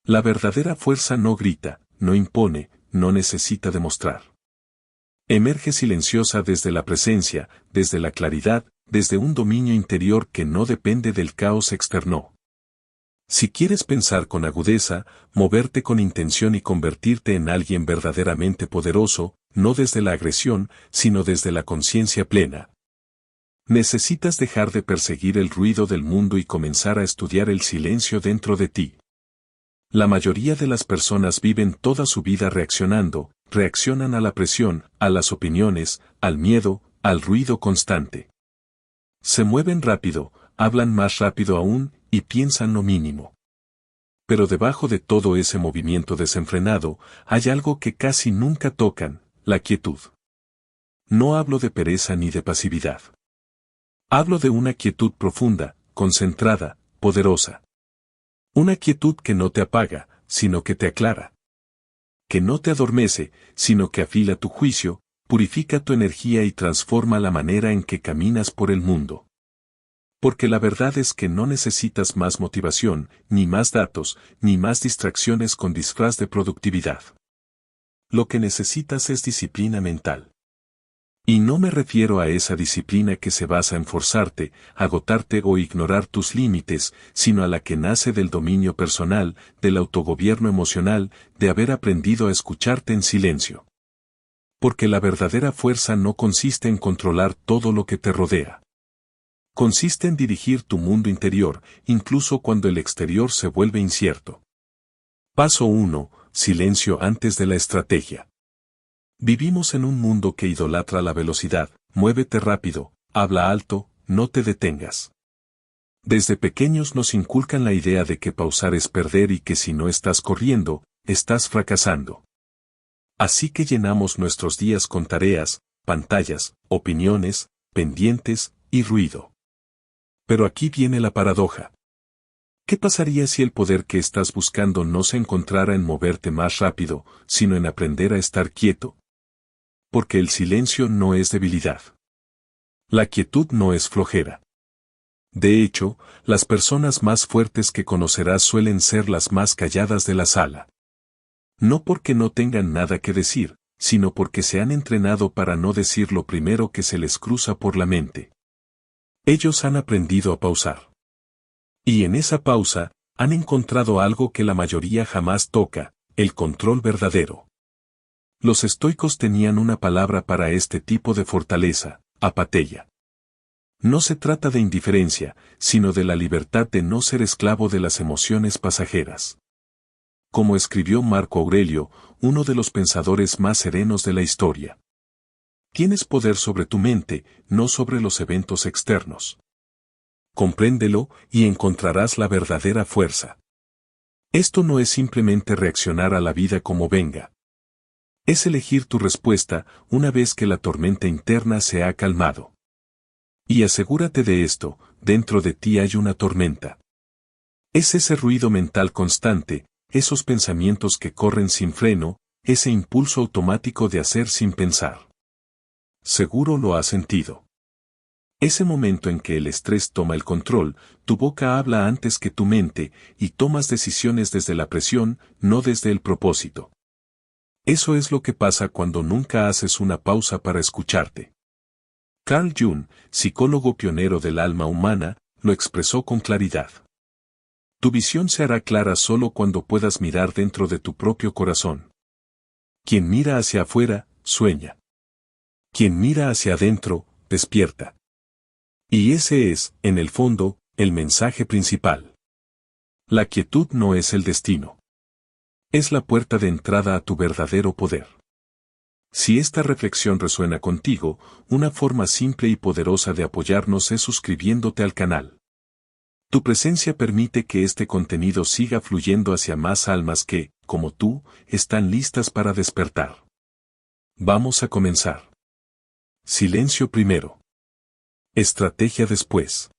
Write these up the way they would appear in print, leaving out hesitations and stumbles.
La verdadera fuerza no grita, no impone, no necesita demostrar. Emerge silenciosa desde la presencia, desde la claridad, desde un dominio interior que no depende del caos externo. Si quieres pensar con agudeza, moverte con intención y convertirte en alguien verdaderamente poderoso, no desde la agresión, sino desde la conciencia plena, necesitas dejar de perseguir el ruido del mundo y comenzar a estudiar el silencio dentro de ti. La mayoría de las personas viven toda su vida reaccionan a la presión, a las opiniones, al miedo, al ruido constante. Se mueven rápido, hablan más rápido aún, y piensan lo mínimo. Pero debajo de todo ese movimiento desenfrenado, hay algo que casi nunca tocan, la quietud. No hablo de pereza ni de pasividad. Hablo de una quietud profunda, concentrada, poderosa. Una quietud que no te apaga, sino que te aclara. Que no te adormece, sino que afila tu juicio, purifica tu energía y transforma la manera en que caminas por el mundo. Porque la verdad es que no necesitas más motivación, ni más datos, ni más distracciones con disfraz de productividad. Lo que necesitas es disciplina mental. Y no me refiero a esa disciplina que se basa en forzarte, agotarte o ignorar tus límites, sino a la que nace del dominio personal, del autogobierno emocional, de haber aprendido a escucharte en silencio. Porque la verdadera fuerza no consiste en controlar todo lo que te rodea. Consiste en dirigir tu mundo interior, incluso cuando el exterior se vuelve incierto. Paso 1. Silencio antes de la estrategia. Vivimos en un mundo que idolatra la velocidad, muévete rápido, habla alto, no te detengas. Desde pequeños nos inculcan la idea de que pausar es perder y que si no estás corriendo, estás fracasando. Así que llenamos nuestros días con tareas, pantallas, opiniones, pendientes y ruido. Pero aquí viene la paradoja. ¿Qué pasaría si el poder que estás buscando no se encontrara en moverte más rápido, sino en aprender a estar quieto? Porque el silencio no es debilidad. La quietud no es flojera. De hecho, las personas más fuertes que conocerás suelen ser las más calladas de la sala. No porque no tengan nada que decir, sino porque se han entrenado para no decir lo primero que se les cruza por la mente. Ellos han aprendido a pausar. Y en esa pausa, han encontrado algo que la mayoría jamás toca, el control verdadero. Los estoicos tenían una palabra para este tipo de fortaleza, apatheia. No se trata de indiferencia, sino de la libertad de no ser esclavo de las emociones pasajeras. Como escribió Marco Aurelio, uno de los pensadores más serenos de la historia. Tienes poder sobre tu mente, no sobre los eventos externos. Compréndelo y encontrarás la verdadera fuerza. Esto no es simplemente reaccionar a la vida como venga. Es elegir tu respuesta una vez que la tormenta interna se ha calmado. Y asegúrate de esto, dentro de ti hay una tormenta. Es ese ruido mental constante, esos pensamientos que corren sin freno, ese impulso automático de hacer sin pensar. Seguro lo has sentido. Ese momento en que el estrés toma el control, tu boca habla antes que tu mente, y tomas decisiones desde la presión, no desde el propósito. Eso es lo que pasa cuando nunca haces una pausa para escucharte. Carl Jung, psicólogo pionero del alma humana, lo expresó con claridad. Tu visión se hará clara solo cuando puedas mirar dentro de tu propio corazón. Quien mira hacia afuera, sueña. Quien mira hacia adentro, despierta. Y ese es, en el fondo, el mensaje principal. La quietud no es el destino. Es la puerta de entrada a tu verdadero poder. Si esta reflexión resuena contigo, una forma simple y poderosa de apoyarnos es suscribiéndote al canal. Tu presencia permite que este contenido siga fluyendo hacia más almas que, como tú, están listas para despertar. Vamos a comenzar. Silencio primero. Estrategia después.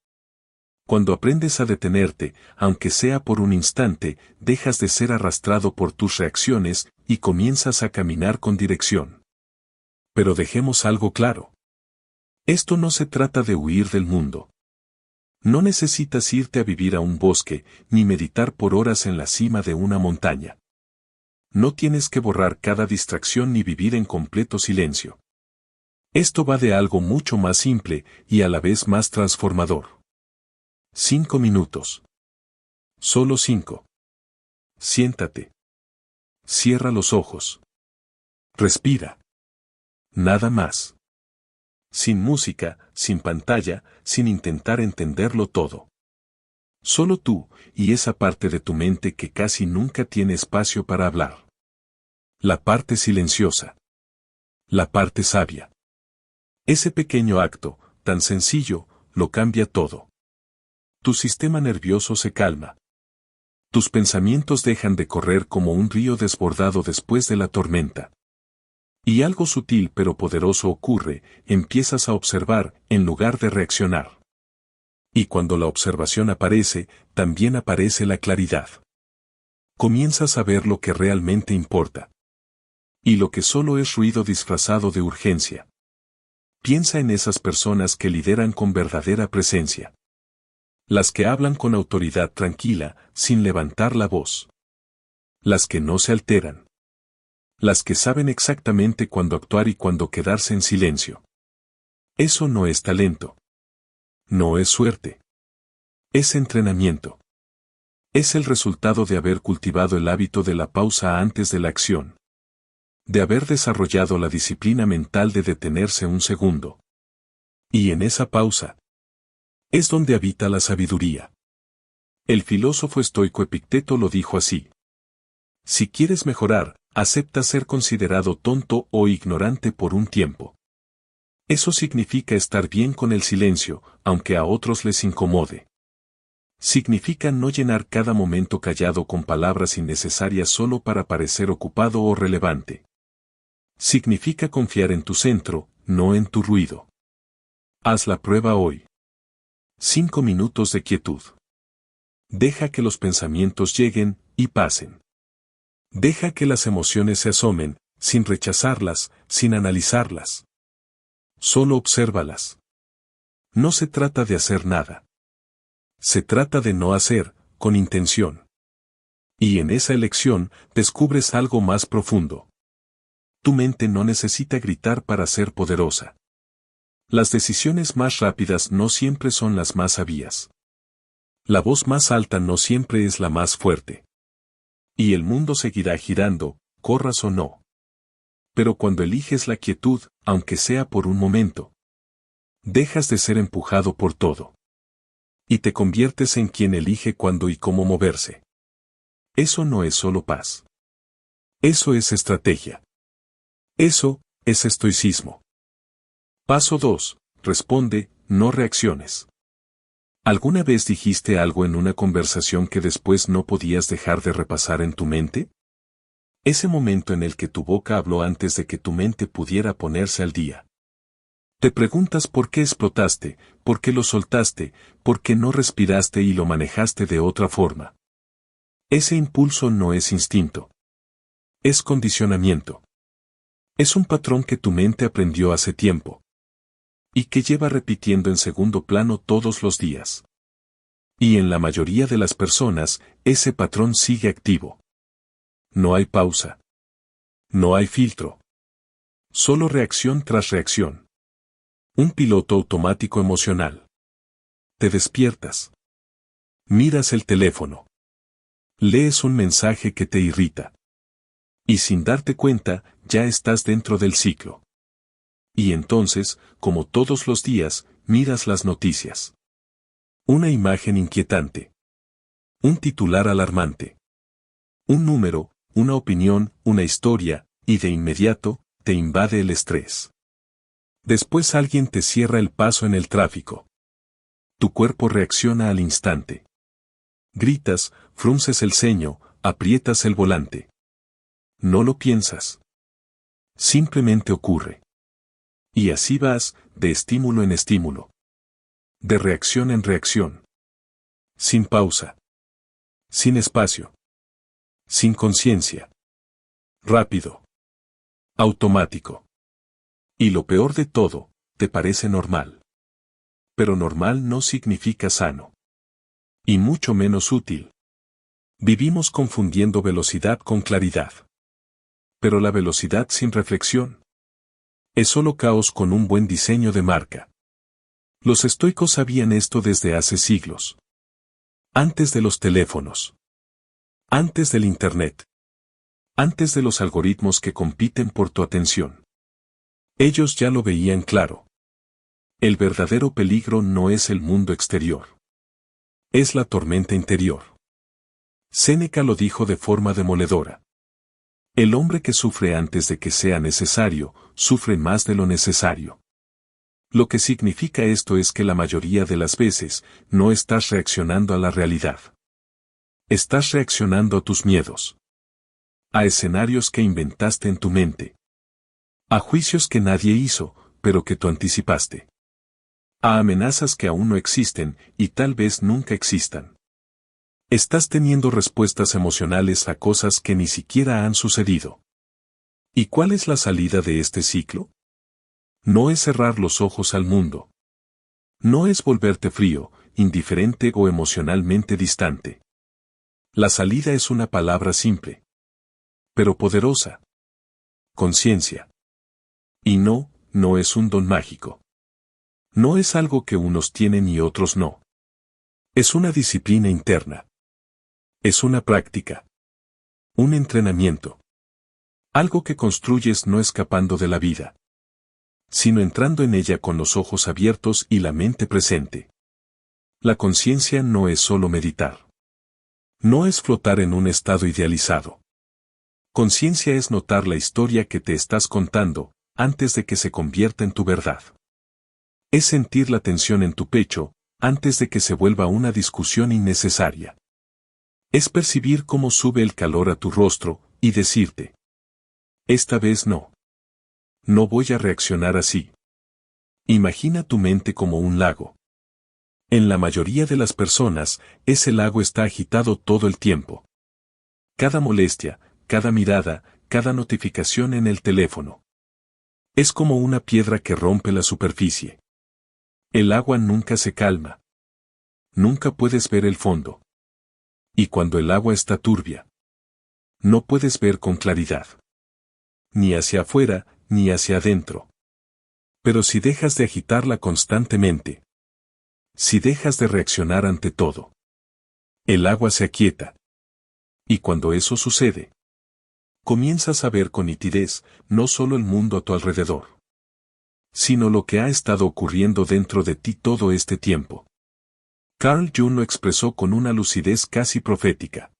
Cuando aprendes a detenerte, aunque sea por un instante, dejas de ser arrastrado por tus reacciones y comienzas a caminar con dirección. Pero dejemos algo claro. Esto no se trata de huir del mundo. No necesitas irte a vivir a un bosque, ni meditar por horas en la cima de una montaña. No tienes que borrar cada distracción ni vivir en completo silencio. Esto va de algo mucho más simple y a la vez más transformador. 5 minutos. Solo 5. Siéntate. Cierra los ojos. Respira. Nada más. Sin música, sin pantalla, sin intentar entenderlo todo. Solo tú y esa parte de tu mente que casi nunca tiene espacio para hablar. La parte silenciosa. La parte sabia. Ese pequeño acto, tan sencillo, lo cambia todo. Tu sistema nervioso se calma. Tus pensamientos dejan de correr como un río desbordado después de la tormenta. Y algo sutil pero poderoso ocurre, empiezas a observar en lugar de reaccionar. Y cuando la observación aparece, también aparece la claridad. Comienzas a ver lo que realmente importa. Y lo que solo es ruido disfrazado de urgencia. Piensa en esas personas que lideran con verdadera presencia. Las que hablan con autoridad tranquila, sin levantar la voz. Las que no se alteran. Las que saben exactamente cuándo actuar y cuándo quedarse en silencio. Eso no es talento. No es suerte. Es entrenamiento. Es el resultado de haber cultivado el hábito de la pausa antes de la acción. De haber desarrollado la disciplina mental de detenerse un segundo. Y en esa pausa es donde habita la sabiduría. El filósofo estoico Epicteto lo dijo así. Si quieres mejorar, acepta ser considerado tonto o ignorante por un tiempo. Eso significa estar bien con el silencio, aunque a otros les incomode. Significa no llenar cada momento callado con palabras innecesarias solo para parecer ocupado o relevante. Significa confiar en tu centro, no en tu ruido. Haz la prueba hoy. 5 minutos de quietud. Deja que los pensamientos lleguen y pasen. Deja que las emociones se asomen, sin rechazarlas, sin analizarlas. Solo obsérvalas. No se trata de hacer nada. Se trata de no hacer, con intención. Y en esa elección, descubres algo más profundo. Tu mente no necesita gritar para ser poderosa. Las decisiones más rápidas no siempre son las más sabias. La voz más alta no siempre es la más fuerte. Y el mundo seguirá girando, corras o no. Pero cuando eliges la quietud, aunque sea por un momento, dejas de ser empujado por todo. Y te conviertes en quien elige cuándo y cómo moverse. Eso no es solo paz. Eso es estrategia. Eso es estoicismo. Paso 2. Responde, no reacciones. ¿Alguna vez dijiste algo en una conversación que después no podías dejar de repasar en tu mente? Ese momento en el que tu boca habló antes de que tu mente pudiera ponerse al día. Te preguntas por qué explotaste, por qué lo soltaste, por qué no respiraste y lo manejaste de otra forma. Ese impulso no es instinto. Es condicionamiento. Es un patrón que tu mente aprendió hace tiempo. Y que lleva repitiendo en segundo plano todos los días. Y en la mayoría de las personas, ese patrón sigue activo. No hay pausa. No hay filtro. Solo reacción tras reacción. Un piloto automático emocional. Te despiertas. Miras el teléfono. Lees un mensaje que te irrita. Y sin darte cuenta, ya estás dentro del ciclo. Y entonces, como todos los días, miras las noticias. Una imagen inquietante. Un titular alarmante. Un número, una opinión, una historia, y de inmediato, te invade el estrés. Después alguien te cierra el paso en el tráfico. Tu cuerpo reacciona al instante. Gritas, frunces el ceño, aprietas el volante. No lo piensas. Simplemente ocurre. Y así vas, de estímulo en estímulo. De reacción en reacción. Sin pausa. Sin espacio. Sin conciencia. Rápido. Automático. Y lo peor de todo, te parece normal. Pero normal no significa sano. Y mucho menos útil. Vivimos confundiendo velocidad con claridad. Pero la velocidad sin reflexión es solo caos con un buen diseño de marca. Los estoicos sabían esto desde hace siglos. Antes de los teléfonos. Antes del Internet. Antes de los algoritmos que compiten por tu atención. Ellos ya lo veían claro. El verdadero peligro no es el mundo exterior. Es la tormenta interior. Séneca lo dijo de forma demoledora. El hombre que sufre antes de que sea necesario, sufre más de lo necesario. Lo que significa esto es que la mayoría de las veces, no estás reaccionando a la realidad. Estás reaccionando a tus miedos. A escenarios que inventaste en tu mente. A juicios que nadie hizo, pero que tú anticipaste. A amenazas que aún no existen, y tal vez nunca existan. Estás teniendo respuestas emocionales a cosas que ni siquiera han sucedido. ¿Y cuál es la salida de este ciclo? No es cerrar los ojos al mundo. No es volverte frío, indiferente o emocionalmente distante. La salida es una palabra simple. Pero poderosa. Conciencia. Y no, no es un don mágico. No es algo que unos tienen y otros no. Es una disciplina interna. Es una práctica. Un entrenamiento. Algo que construyes no escapando de la vida, sino entrando en ella con los ojos abiertos y la mente presente. La conciencia no es solo meditar. No es flotar en un estado idealizado. Conciencia es notar la historia que te estás contando, antes de que se convierta en tu verdad. Es sentir la tensión en tu pecho, antes de que se vuelva una discusión innecesaria. Es percibir cómo sube el calor a tu rostro, y decirte: esta vez no. No voy a reaccionar así. Imagina tu mente como un lago. En la mayoría de las personas, ese lago está agitado todo el tiempo. Cada molestia, cada mirada, cada notificación en el teléfono. Es como una piedra que rompe la superficie. El agua nunca se calma. Nunca puedes ver el fondo. Y cuando el agua está turbia, no puedes ver con claridad. Ni hacia afuera, ni hacia adentro. Pero si dejas de agitarla constantemente, si dejas de reaccionar ante todo, el agua se aquieta. Y cuando eso sucede, comienzas a ver con nitidez no solo el mundo a tu alrededor, sino lo que ha estado ocurriendo dentro de ti todo este tiempo. Carl Jung lo expresó con una lucidez casi profética.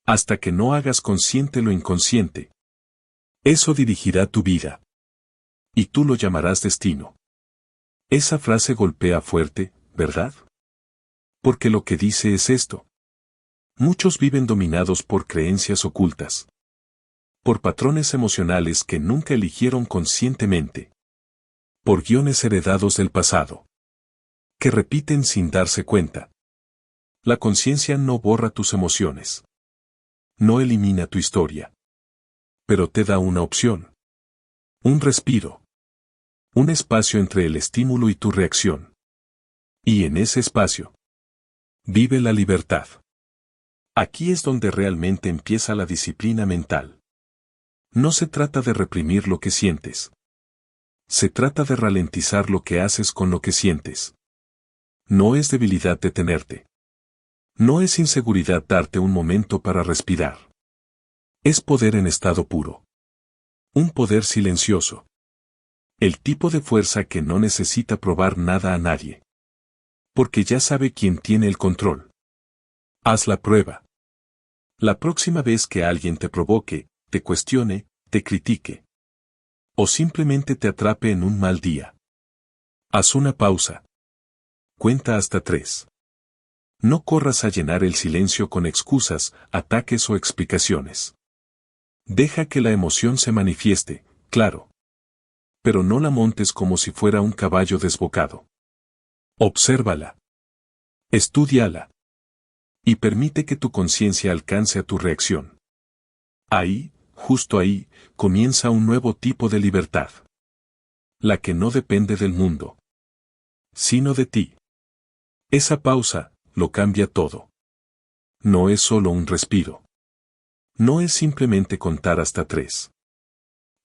Hasta que no hagas consciente lo inconsciente, eso dirigirá tu vida. Y tú lo llamarás destino. Esa frase golpea fuerte, ¿verdad? Porque lo que dice es esto. Muchos viven dominados por creencias ocultas. Por patrones emocionales que nunca eligieron conscientemente. Por guiones heredados del pasado. Que repiten sin darse cuenta. La conciencia no borra tus emociones. No elimina tu historia. Pero te da una opción. Un respiro. Un espacio entre el estímulo y tu reacción. Y en ese espacio, vive la libertad. Aquí es donde realmente empieza la disciplina mental. No se trata de reprimir lo que sientes. Se trata de ralentizar lo que haces con lo que sientes. No es debilidad detenerte. No es inseguridad darte un momento para respirar. Es poder en estado puro. Un poder silencioso. El tipo de fuerza que no necesita probar nada a nadie. Porque ya sabe quién tiene el control. Haz la prueba. La próxima vez que alguien te provoque, te cuestione, te critique. O simplemente te atrape en un mal día. Haz una pausa. Cuenta hasta 3. No corras a llenar el silencio con excusas, ataques o explicaciones. Deja que la emoción se manifieste, claro. Pero no la montes como si fuera un caballo desbocado. Obsérvala. Estúdiala. Y permite que tu conciencia alcance a tu reacción. Ahí, justo ahí, comienza un nuevo tipo de libertad. La que no depende del mundo. sino de ti. Esa pausa lo cambia todo. No es solo un respiro. No es simplemente contar hasta 3.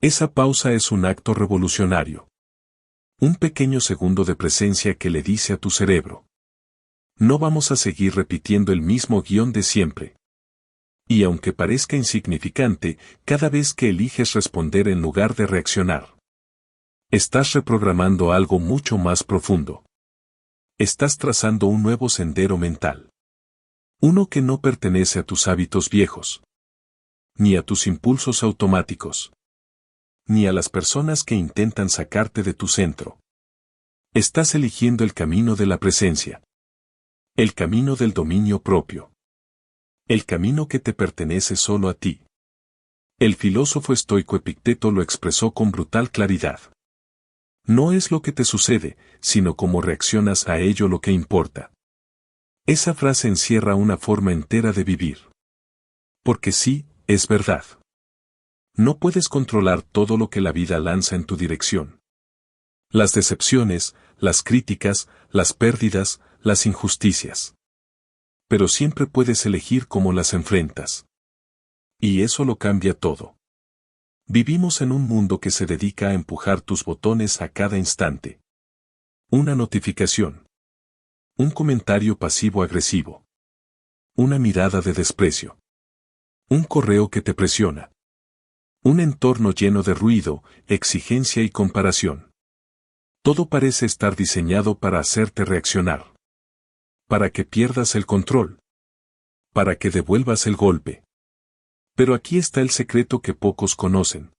Esa pausa es un acto revolucionario. Un pequeño segundo de presencia que le dice a tu cerebro: no vamos a seguir repitiendo el mismo guión de siempre. Y aunque parezca insignificante, cada vez que eliges responder en lugar de reaccionar, estás reprogramando algo mucho más profundo. Estás trazando un nuevo sendero mental. Uno que no pertenece a tus hábitos viejos, ni a tus impulsos automáticos, ni a las personas que intentan sacarte de tu centro. Estás eligiendo el camino de la presencia. El camino del dominio propio. El camino que te pertenece solo a ti. El filósofo estoico Epicteto lo expresó con brutal claridad. No es lo que te sucede, sino cómo reaccionas a ello lo que importa. Esa frase encierra una forma entera de vivir. Porque sí, es verdad. No puedes controlar todo lo que la vida lanza en tu dirección. Las decepciones, las críticas, las pérdidas, las injusticias. Pero siempre puedes elegir cómo las enfrentas. Y eso lo cambia todo. Vivimos en un mundo que se dedica a empujar tus botones a cada instante. Una notificación. Un comentario pasivo-agresivo. Una mirada de desprecio. Un correo que te presiona. Un entorno lleno de ruido, exigencia y comparación. Todo parece estar diseñado para hacerte reaccionar. Para que pierdas el control. Para que devuelvas el golpe. Pero aquí está el secreto que pocos conocen.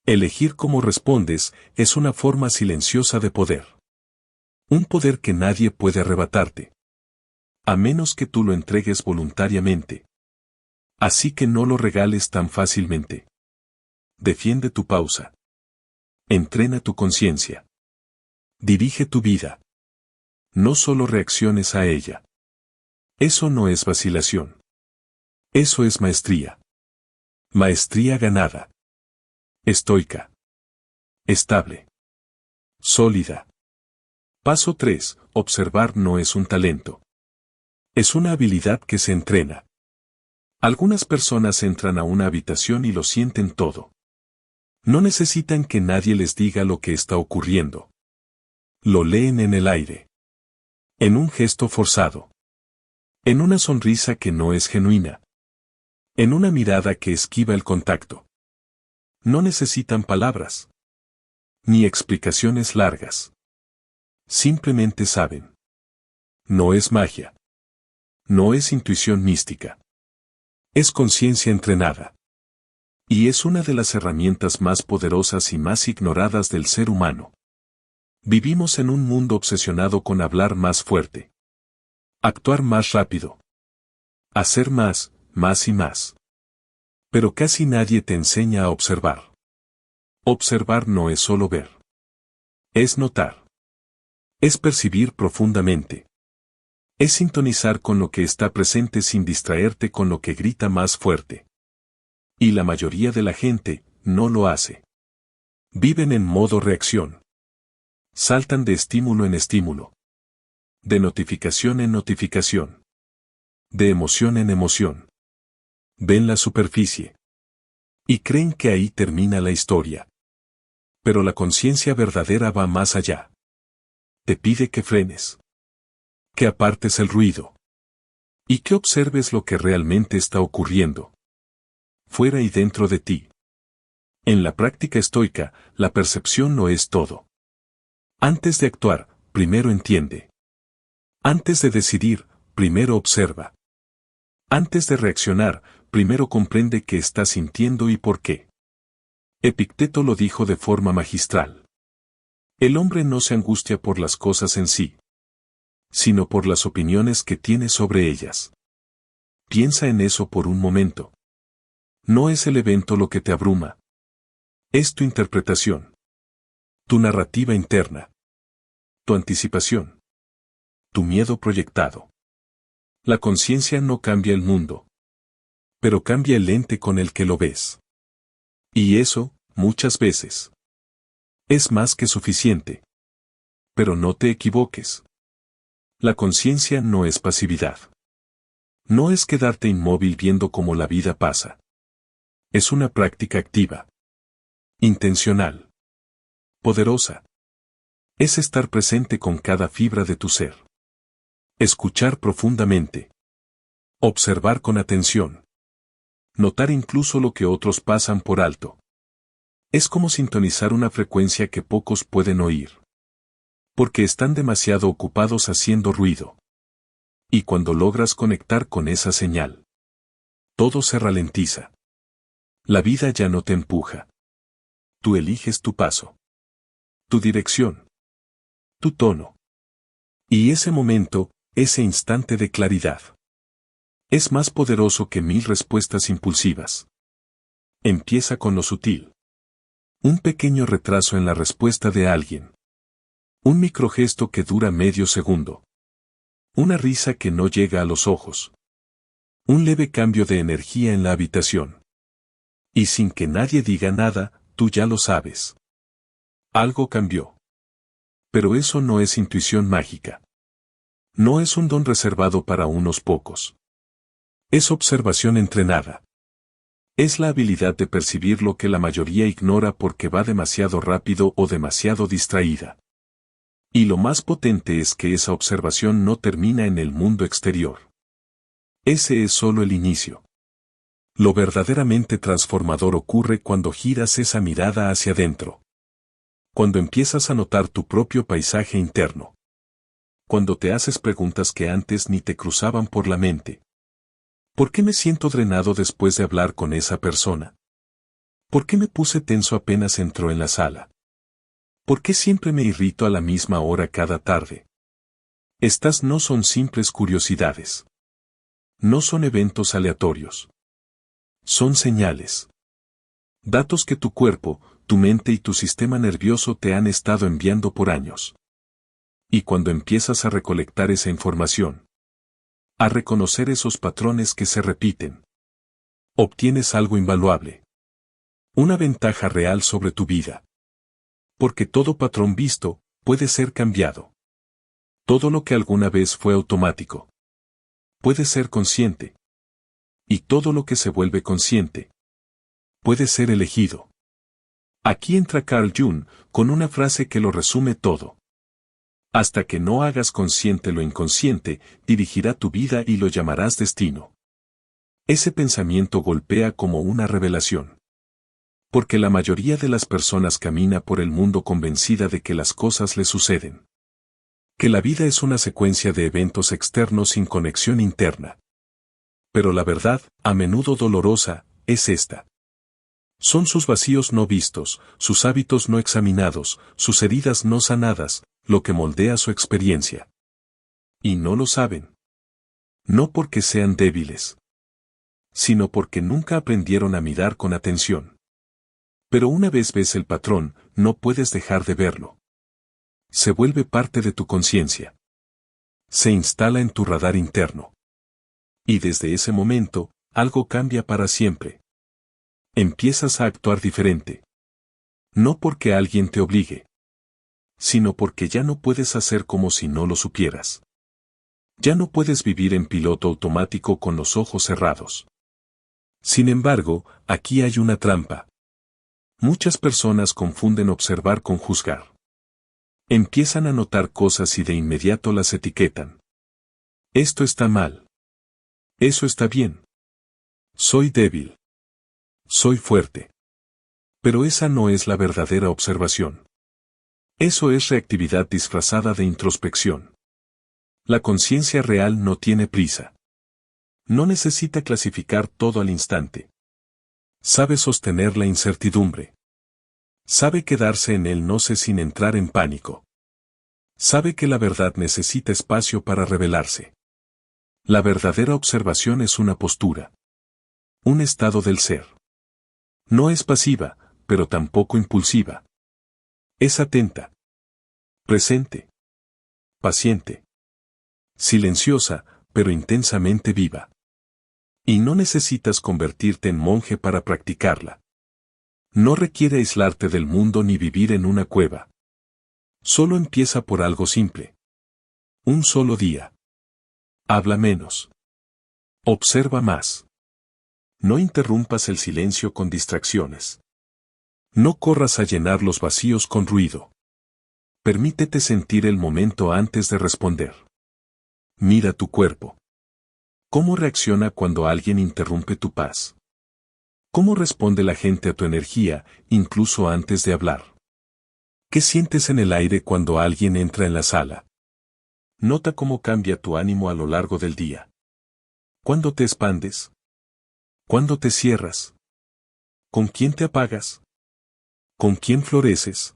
Elegir cómo respondes es una forma silenciosa de poder. Un poder que nadie puede arrebatarte. A menos que tú lo entregues voluntariamente. Así que no lo regales tan fácilmente. Defiende tu pausa. Entrena tu conciencia. Dirige tu vida. No solo reacciones a ella. Eso no es vacilación. Eso es maestría. Maestría ganada. Estoica. Estable. Sólida. Paso 3. Observar no es un talento. Es una habilidad que se entrena. Algunas personas entran a una habitación y lo sienten todo. No necesitan que nadie les diga lo que está ocurriendo. Lo leen en el aire. En un gesto forzado. En una sonrisa que no es genuina. En una mirada que esquiva el contacto. No necesitan palabras. Ni explicaciones largas. Simplemente saben. No es magia. No es intuición mística. Es conciencia entrenada. Y es una de las herramientas más poderosas y más ignoradas del ser humano. Vivimos en un mundo obsesionado con hablar más fuerte. Actuar más rápido. Hacer más, más y más. Pero casi nadie te enseña a observar. Observar no es solo ver. Es notar. Es percibir profundamente. Es sintonizar con lo que está presente sin distraerte con lo que grita más fuerte. Y la mayoría de la gente no lo hace. Viven en modo reacción. Saltan de estímulo en estímulo. De notificación en notificación. De emoción en emoción. Ven la superficie. Y creen que ahí termina la historia. Pero la conciencia verdadera va más allá. Te pide que frenes. Que apartes el ruido. Y que observes lo que realmente está ocurriendo. Fuera y dentro de ti. En la práctica estoica, la percepción no es todo. Antes de actuar, primero entiende. Antes de decidir, primero observa. Antes de reaccionar, primero comprende qué estás sintiendo y por qué. Epicteto lo dijo de forma magistral. El hombre no se angustia por las cosas en sí, sino por las opiniones que tiene sobre ellas. Piensa en eso por un momento. No es el evento lo que te abruma. Es tu interpretación. Tu narrativa interna. Tu anticipación. Tu miedo proyectado. La conciencia no cambia el mundo. Pero cambia el lente con el que lo ves. Y eso, muchas veces, es más que suficiente. Pero no te equivoques. La conciencia no es pasividad. No es quedarte inmóvil viendo cómo la vida pasa. Es una práctica activa. Intencional. Poderosa. Es estar presente con cada fibra de tu ser. Escuchar profundamente. Observar con atención. Notar incluso lo que otros pasan por alto. Es como sintonizar una frecuencia que pocos pueden oír. Porque están demasiado ocupados haciendo ruido. Y cuando logras conectar con esa señal, todo se ralentiza. La vida ya no te empuja. Tú eliges tu paso. Tu dirección. Tu tono. Y ese momento, ese instante de claridad, es más poderoso que 1000 respuestas impulsivas. Empieza con lo sutil. Un pequeño retraso en la respuesta de alguien. Un microgesto que dura medio segundo. Una risa que no llega a los ojos. Un leve cambio de energía en la habitación. Y sin que nadie diga nada, tú ya lo sabes. Algo cambió. Pero eso no es intuición mágica. No es un don reservado para unos pocos. Es observación entrenada. Es la habilidad de percibir lo que la mayoría ignora porque va demasiado rápido o demasiado distraída. Y lo más potente es que esa observación no termina en el mundo exterior. Ese es solo el inicio. Lo verdaderamente transformador ocurre cuando giras esa mirada hacia adentro. Cuando empiezas a notar tu propio paisaje interno. Cuando te haces preguntas que antes ni te cruzaban por la mente. ¿Por qué me siento drenado después de hablar con esa persona? ¿Por qué me puse tenso apenas entró en la sala? ¿Por qué siempre me irrito a la misma hora cada tarde? Estas no son simples curiosidades. No son eventos aleatorios. Son señales. Datos que tu cuerpo, tu mente y tu sistema nervioso te han estado enviando por años. Y cuando empiezas a recolectar esa información, a reconocer esos patrones que se repiten, obtienes algo invaluable. Una ventaja real sobre tu vida. Porque todo patrón visto puede ser cambiado. Todo lo que alguna vez fue automático puede ser consciente. Y todo lo que se vuelve consciente puede ser elegido. Aquí entra Carl Jung con una frase que lo resume todo. Hasta que no hagas consciente lo inconsciente, dirigirá tu vida y lo llamarás destino. Ese pensamiento golpea como una revelación. Porque la mayoría de las personas camina por el mundo convencida de que las cosas le suceden. Que la vida es una secuencia de eventos externos sin conexión interna. Pero la verdad, a menudo dolorosa, es esta. Son sus vacíos no vistos, sus hábitos no examinados, sus heridas no sanadas, lo que moldea su experiencia. Y no lo saben. No porque sean débiles, sino porque nunca aprendieron a mirar con atención. Pero una vez ves el patrón, no puedes dejar de verlo. Se vuelve parte de tu conciencia. Se instala en tu radar interno. Y desde ese momento, algo cambia para siempre. Empiezas a actuar diferente. No porque alguien te obligue, sino porque ya no puedes hacer como si no lo supieras. Ya no puedes vivir en piloto automático con los ojos cerrados. Sin embargo, aquí hay una trampa. Muchas personas confunden observar con juzgar. Empiezan a notar cosas y de inmediato las etiquetan. Esto está mal. Eso está bien. Soy débil. Soy fuerte. Pero esa no es la verdadera observación. Eso es reactividad disfrazada de introspección. La conciencia real no tiene prisa. No necesita clasificar todo al instante. Sabe sostener la incertidumbre. Sabe quedarse en el no sé sin entrar en pánico. Sabe que la verdad necesita espacio para revelarse. La verdadera observación es una postura. Un estado del ser. No es pasiva, pero tampoco impulsiva. Es atenta. Presente. Paciente. Silenciosa, pero intensamente viva. Y no necesitas convertirte en monje para practicarla. No requiere aislarte del mundo ni vivir en una cueva. Solo empieza por algo simple. Un solo día. Habla menos. Observa más. No interrumpas el silencio con distracciones. No corras a llenar los vacíos con ruido. Permítete sentir el momento antes de responder. Mira tu cuerpo. ¿Cómo reacciona cuando alguien interrumpe tu paz? ¿Cómo responde la gente a tu energía, incluso antes de hablar? ¿Qué sientes en el aire cuando alguien entra en la sala? Nota cómo cambia tu ánimo a lo largo del día. ¿Cuándo te expandes? ¿Cuándo te cierras? ¿Con quién te apagas? ¿Con quién floreces?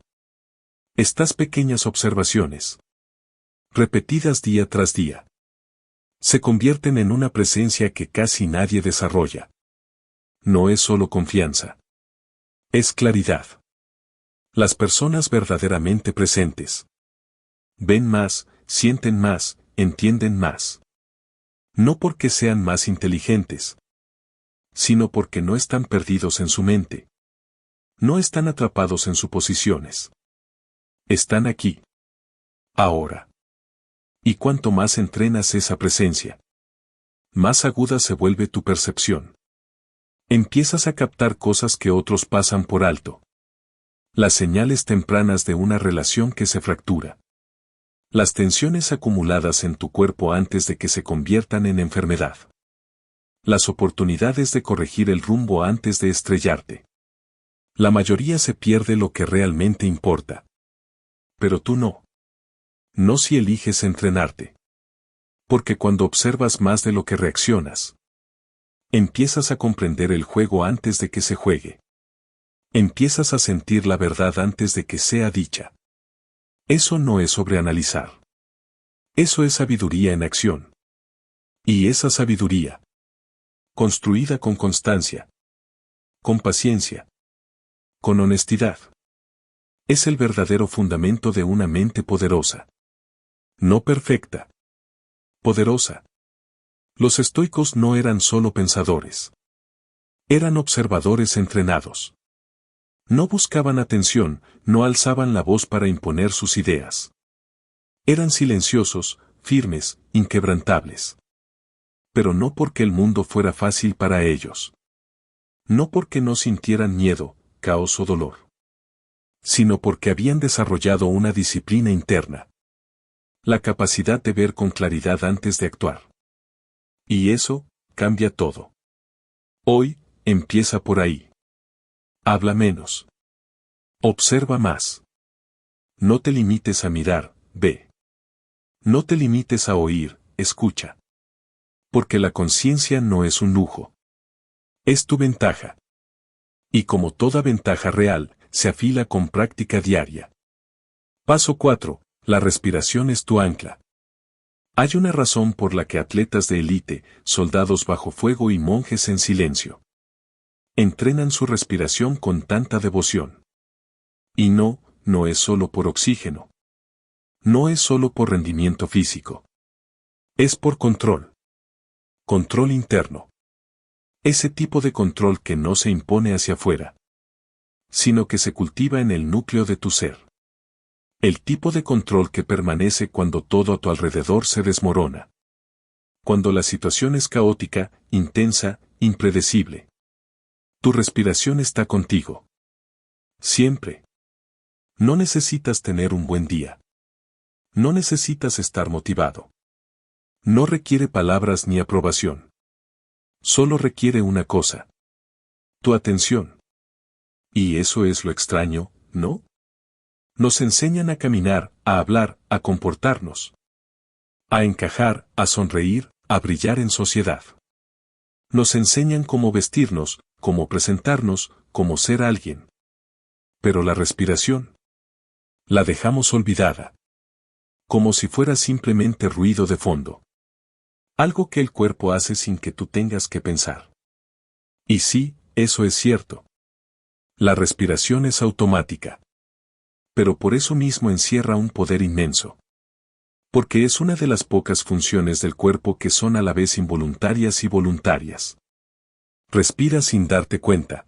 Estas pequeñas observaciones, repetidas día tras día, se convierten en una presencia que casi nadie desarrolla. No es solo confianza. Es claridad. Las personas verdaderamente presentes ven más, sienten más, entienden más. No porque sean más inteligentes, sino porque no están perdidos en su mente. No están atrapados en suposiciones. Están aquí. Ahora. Y cuanto más entrenas esa presencia, más aguda se vuelve tu percepción. Empiezas a captar cosas que otros pasan por alto. Las señales tempranas de una relación que se fractura. Las tensiones acumuladas en tu cuerpo antes de que se conviertan en enfermedad. Las oportunidades de corregir el rumbo antes de estrellarte. La mayoría se pierde lo que realmente importa. Pero tú no. No si eliges entrenarte. Porque cuando observas más de lo que reaccionas, empiezas a comprender el juego antes de que se juegue. Empiezas a sentir la verdad antes de que sea dicha. Eso no es sobreanalizar. Eso es sabiduría en acción. Y esa sabiduría, construida con constancia, con paciencia, con honestidad, es el verdadero fundamento de una mente poderosa. No perfecta. Poderosa. Los estoicos no eran solo pensadores. Eran observadores entrenados. No buscaban atención, no alzaban la voz para imponer sus ideas. Eran silenciosos, firmes, inquebrantables. Pero no porque el mundo fuera fácil para ellos. No porque no sintieran miedo, caos o dolor. Sino porque habían desarrollado una disciplina interna. La capacidad de ver con claridad antes de actuar. Y eso, cambia todo. Hoy, empieza por ahí. Habla menos. Observa más. No te limites a mirar, ve. No te limites a oír, escucha. Porque la conciencia no es un lujo. Es tu ventaja. Y como toda ventaja real, se afila con práctica diaria. Paso 4. La respiración es tu ancla. Hay una razón por la que atletas de élite, soldados bajo fuego y monjes en silencio, entrenan su respiración con tanta devoción. Y no es solo por oxígeno. No es solo por rendimiento físico. Es por control. Control interno. Ese tipo de control que no se impone hacia afuera, sino que se cultiva en el núcleo de tu ser. El tipo de control que permanece cuando todo a tu alrededor se desmorona. Cuando la situación es caótica, intensa, impredecible. Tu respiración está contigo. Siempre. No necesitas tener un buen día. No necesitas estar motivado. No requiere palabras ni aprobación. Solo requiere una cosa. Tu atención. Y eso es lo extraño, ¿no? Nos enseñan a caminar, a hablar, a comportarnos. A encajar, a sonreír, a brillar en sociedad. Nos enseñan cómo vestirnos, cómo presentarnos, cómo ser alguien. Pero la respiración, la dejamos olvidada. Como si fuera simplemente ruido de fondo. Algo que el cuerpo hace sin que tú tengas que pensar. Y sí, eso es cierto. La respiración es automática. Pero por eso mismo encierra un poder inmenso. Porque es una de las pocas funciones del cuerpo que son a la vez involuntarias y voluntarias. Respira sin darte cuenta.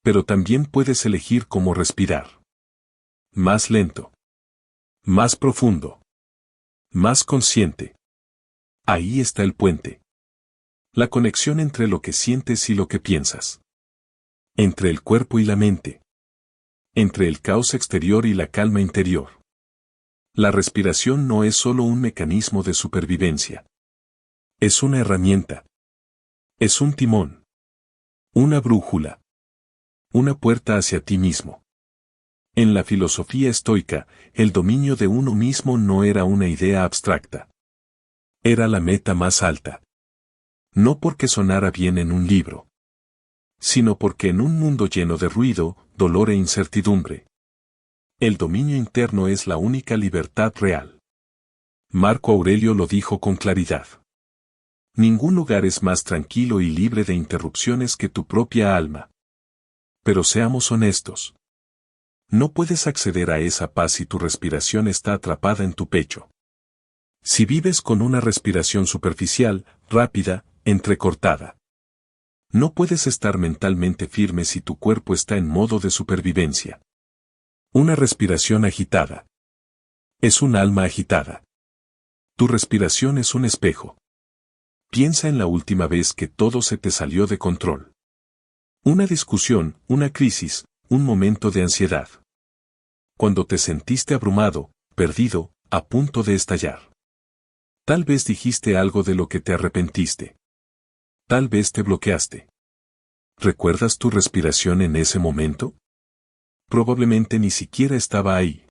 Pero también puedes elegir cómo respirar. Más lento. Más profundo. Más consciente. Ahí está el puente. La conexión entre lo que sientes y lo que piensas. Entre el cuerpo y la mente. Entre el caos exterior y la calma interior. La respiración no es solo un mecanismo de supervivencia. Es una herramienta. Es un timón. Una brújula. Una puerta hacia ti mismo. En la filosofía estoica, el dominio de uno mismo no era una idea abstracta. Era la meta más alta. No porque sonara bien en un libro, sino porque en un mundo lleno de ruido, dolor e incertidumbre, el dominio interno es la única libertad real. Marco Aurelio lo dijo con claridad. Ningún lugar es más tranquilo y libre de interrupciones que tu propia alma. Pero seamos honestos. No puedes acceder a esa paz si tu respiración está atrapada en tu pecho. Si vives con una respiración superficial, rápida, entrecortada. No puedes estar mentalmente firme si tu cuerpo está en modo de supervivencia. Una respiración agitada. Es un alma agitada. Tu respiración es un espejo. Piensa en la última vez que todo se te salió de control. Una discusión, una crisis, un momento de ansiedad. Cuando te sentiste abrumado, perdido, a punto de estallar. Tal vez dijiste algo de lo que te arrepentiste. Tal vez te bloqueaste. ¿Recuerdas tu respiración en ese momento? Probablemente ni siquiera estaba ahí.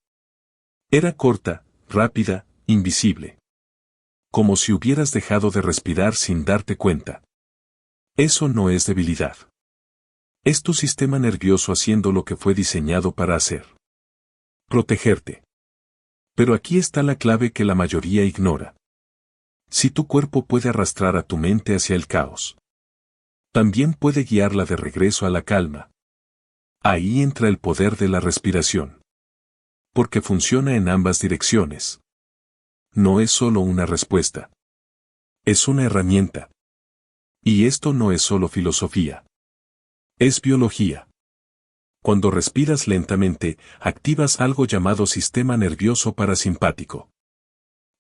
Era corta, rápida, invisible. Como si hubieras dejado de respirar sin darte cuenta. Eso no es debilidad. Es tu sistema nervioso haciendo lo que fue diseñado para hacer. Protegerte. Pero aquí está la clave que la mayoría ignora. Si tu cuerpo puede arrastrar a tu mente hacia el caos, también puede guiarla de regreso a la calma. Ahí entra el poder de la respiración. Porque funciona en ambas direcciones. No es solo una respuesta. Es una herramienta. Y esto no es solo filosofía. Es biología. Cuando respiras lentamente, activas algo llamado sistema nervioso parasimpático.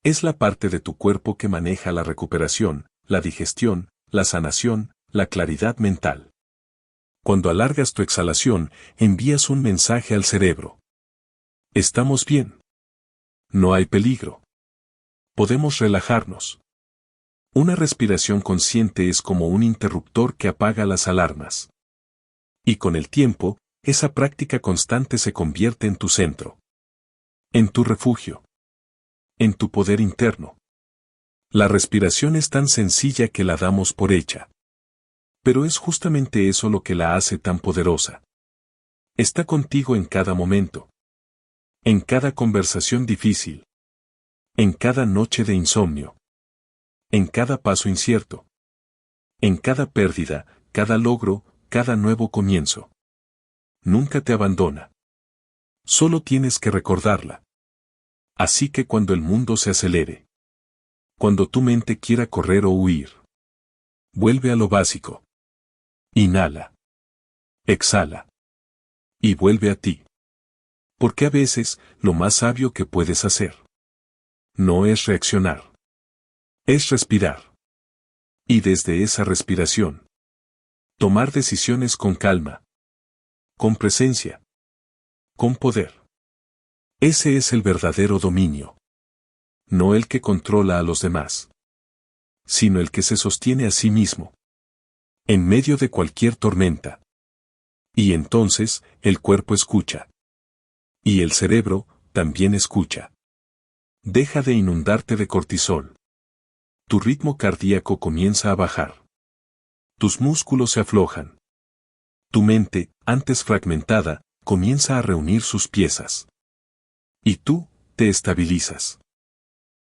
Es la parte de tu cuerpo que maneja la recuperación, la digestión, la sanación, la claridad mental. Cuando alargas tu exhalación, envías un mensaje al cerebro. Estamos bien. No hay peligro. Podemos relajarnos. Una respiración consciente es como un interruptor que apaga las alarmas. Y con el tiempo, esa práctica constante se convierte en tu centro. En tu refugio. En tu poder interno. La respiración es tan sencilla que la damos por hecha. Pero es justamente eso lo que la hace tan poderosa. Está contigo en cada momento. En cada conversación difícil. En cada noche de insomnio. En cada paso incierto. En cada pérdida, cada logro, cada nuevo comienzo. Nunca te abandona. Solo tienes que recordarla. Así que cuando el mundo se acelere, cuando tu mente quiera correr o huir, vuelve a lo básico. Inhala. Exhala. Y vuelve a ti. Porque a veces, lo más sabio que puedes hacer no es reaccionar. Es respirar. Y desde esa respiración, tomar decisiones con calma. Con presencia. Con poder. Ese es el verdadero dominio. No el que controla a los demás, sino el que se sostiene a sí mismo. En medio de cualquier tormenta. Y entonces, el cuerpo escucha. Y el cerebro, también escucha. Deja de inundarte de cortisol. Tu ritmo cardíaco comienza a bajar. Tus músculos se aflojan. Tu mente, antes fragmentada, comienza a reunir sus piezas. Y tú, te estabilizas.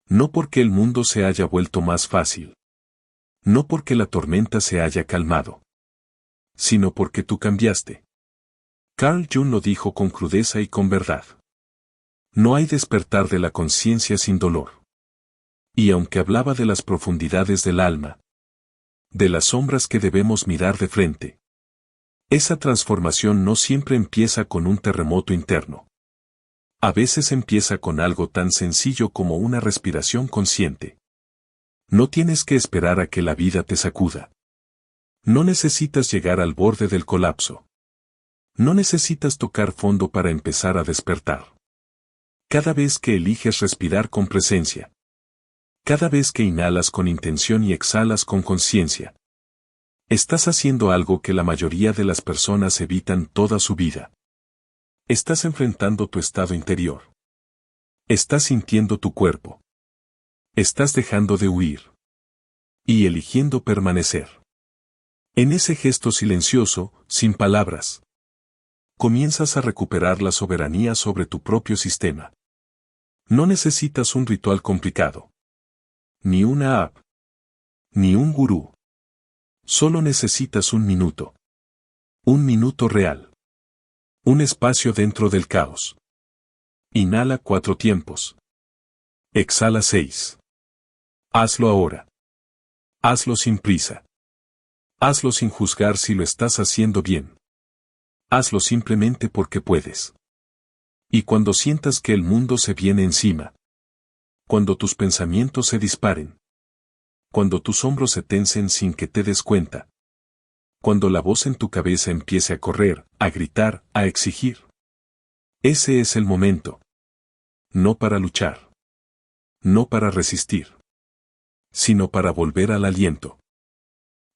No porque el mundo se haya vuelto más fácil. No porque la tormenta se haya calmado. Sino porque tú cambiaste. Carl Jung lo dijo con crudeza y con verdad. No hay despertar de la conciencia sin dolor. Y aunque hablaba de las profundidades del alma, de las sombras que debemos mirar de frente, esa transformación no siempre empieza con un terremoto interno. A veces empieza con algo tan sencillo como una respiración consciente. No tienes que esperar a que la vida te sacuda. No necesitas llegar al borde del colapso. No necesitas tocar fondo para empezar a despertar. Cada vez que eliges respirar con presencia. Cada vez que inhalas con intención y exhalas con conciencia. Estás haciendo algo que la mayoría de las personas evitan toda su vida. Estás enfrentando tu estado interior. Estás sintiendo tu cuerpo. Estás dejando de huir. Y eligiendo permanecer. En ese gesto silencioso, sin palabras, comienzas a recuperar la soberanía sobre tu propio sistema. No necesitas un ritual complicado. Ni una app. Ni un gurú. Solo necesitas un minuto. Un minuto real. Un espacio dentro del caos. Inhala 4 tiempos. Exhala 6. Hazlo ahora. Hazlo sin prisa. Hazlo sin juzgar si lo estás haciendo bien. Hazlo simplemente porque puedes. Y cuando sientas que el mundo se viene encima. Cuando tus pensamientos se disparen. Cuando tus hombros se tensen sin que te des cuenta. Cuando la voz en tu cabeza empiece a correr, a gritar, a exigir. Ese es el momento. No para luchar. No para resistir. Sino para volver al aliento.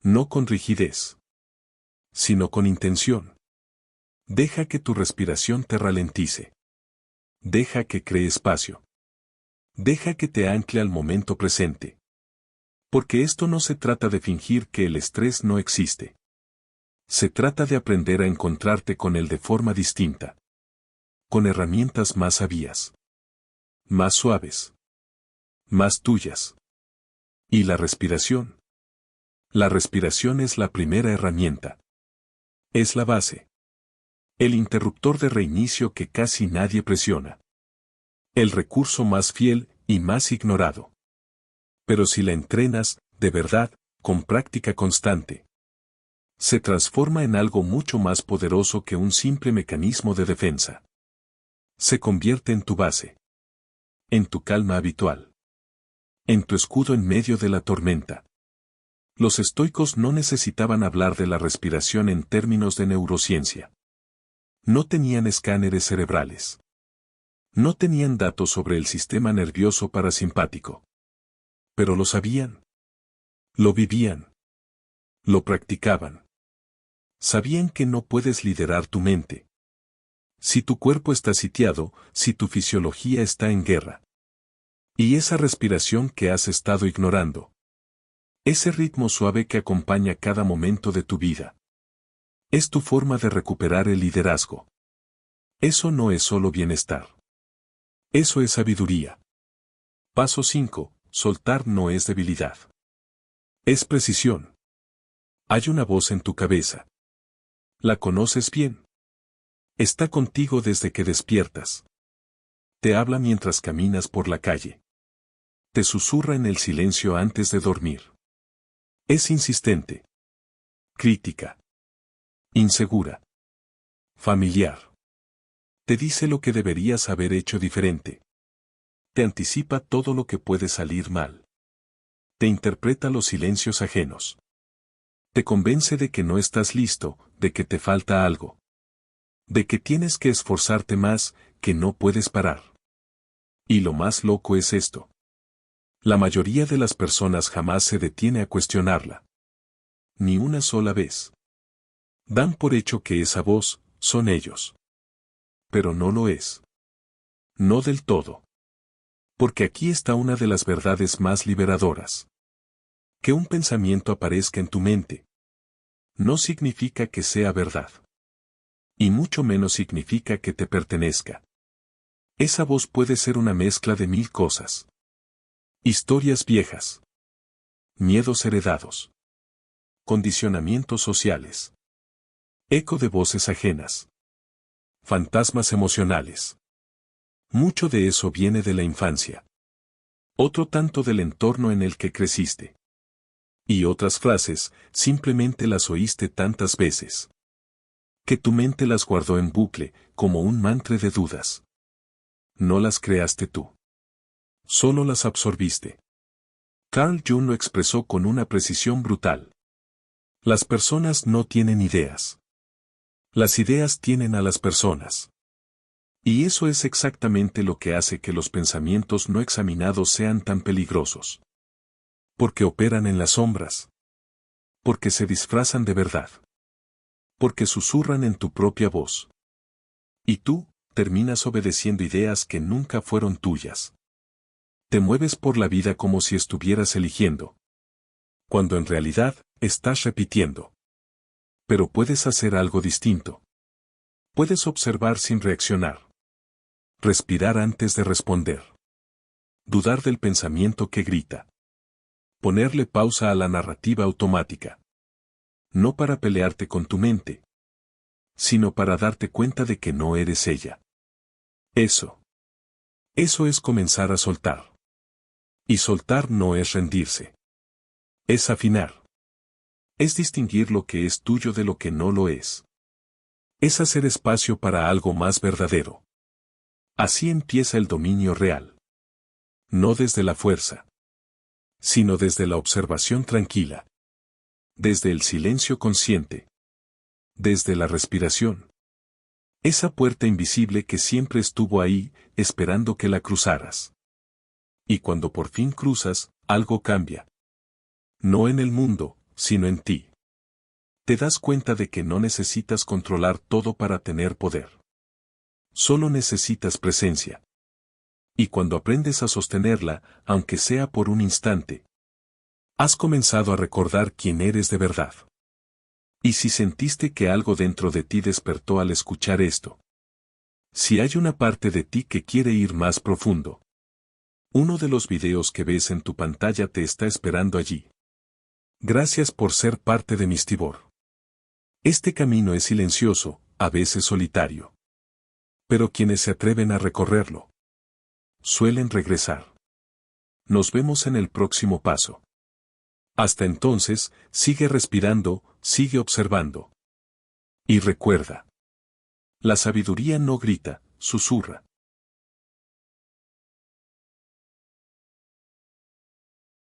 No con rigidez. Sino con intención. Deja que tu respiración te ralentice. Deja que cree espacio. Deja que te ancle al momento presente. Porque esto no se trata de fingir que el estrés no existe. Se trata de aprender a encontrarte con él de forma distinta. Con herramientas más sabias. Más suaves. Más tuyas. ¿Y la respiración? La respiración es la primera herramienta. Es la base. El interruptor de reinicio que casi nadie presiona. El recurso más fiel y más ignorado. Pero si la entrenas, de verdad, con práctica constante, se transforma en algo mucho más poderoso que un simple mecanismo de defensa. Se convierte en tu base. En tu calma habitual. En tu escudo en medio de la tormenta. Los estoicos no necesitaban hablar de la respiración en términos de neurociencia. No tenían escáneres cerebrales. No tenían datos sobre el sistema nervioso parasimpático. Pero lo sabían. Lo vivían. Lo practicaban. Sabían que no puedes liderar tu mente. Si tu cuerpo está sitiado, si tu fisiología está en guerra. Y esa respiración que has estado ignorando. Ese ritmo suave que acompaña cada momento de tu vida. Es tu forma de recuperar el liderazgo. Eso no es solo bienestar. Eso es sabiduría. Paso 5. Soltar no es debilidad. Es precisión. Hay una voz en tu cabeza. ¿La conoces bien? Está contigo desde que despiertas. Te habla mientras caminas por la calle. Te susurra en el silencio antes de dormir. Es insistente. Crítica. Insegura. Familiar. Te dice lo que deberías haber hecho diferente. Te anticipa todo lo que puede salir mal. Te interpreta los silencios ajenos. Te convence de que no estás listo, de que te falta algo. De que tienes que esforzarte más, que no puedes parar. Y lo más loco es esto. La mayoría de las personas jamás se detiene a cuestionarla. Ni una sola vez. Dan por hecho que esa voz, son ellos. Pero no lo es. No del todo. Porque aquí está una de las verdades más liberadoras. Que un pensamiento aparezca en tu mente. No significa que sea verdad. Y mucho menos significa que te pertenezca. Esa voz puede ser una mezcla de 1000 cosas. Historias viejas. Miedos heredados. Condicionamientos sociales. Eco de voces ajenas. Fantasmas emocionales. Mucho de eso viene de la infancia. Otro tanto del entorno en el que creciste. Y otras frases, simplemente las oíste tantas veces. Que tu mente las guardó en bucle, como un mantra de dudas. No las creaste tú. Solo las absorbiste. Carl Jung lo expresó con una precisión brutal. Las personas no tienen ideas. Las ideas tienen a las personas. Y eso es exactamente lo que hace que los pensamientos no examinados sean tan peligrosos. Porque operan en las sombras. Porque se disfrazan de verdad. Porque susurran en tu propia voz. Y tú, terminas obedeciendo ideas que nunca fueron tuyas. Te mueves por la vida como si estuvieras eligiendo. Cuando en realidad, estás repitiendo. Pero puedes hacer algo distinto. Puedes observar sin reaccionar. Respirar antes de responder. Dudar del pensamiento que grita. Ponerle pausa a la narrativa automática. No para pelearte con tu mente, sino para darte cuenta de que no eres ella. Eso es comenzar a soltar. Y soltar no es rendirse. Es afinar. Es distinguir lo que es tuyo de lo que no lo es. Es hacer espacio para algo más verdadero. Así empieza el dominio real. No desde la fuerza, sino desde la observación tranquila. Desde el silencio consciente. Desde la respiración. Esa puerta invisible que siempre estuvo ahí, esperando que la cruzaras. Y cuando por fin cruzas, algo cambia. No en el mundo, sino en ti. Te das cuenta de que no necesitas controlar todo para tener poder. Solo necesitas presencia. Y cuando aprendes a sostenerla, aunque sea por un instante, has comenzado a recordar quién eres de verdad. Y si sentiste que algo dentro de ti despertó al escuchar esto. Si hay una parte de ti que quiere ir más profundo. Uno de los videos que ves en tu pantalla te está esperando allí. Gracias por ser parte de Mistibor. Este camino es silencioso, a veces solitario. Pero quienes se atreven a recorrerlo, suelen regresar. Nos vemos en el próximo paso. Hasta entonces, sigue respirando, sigue observando. Y recuerda. La sabiduría no grita, susurra.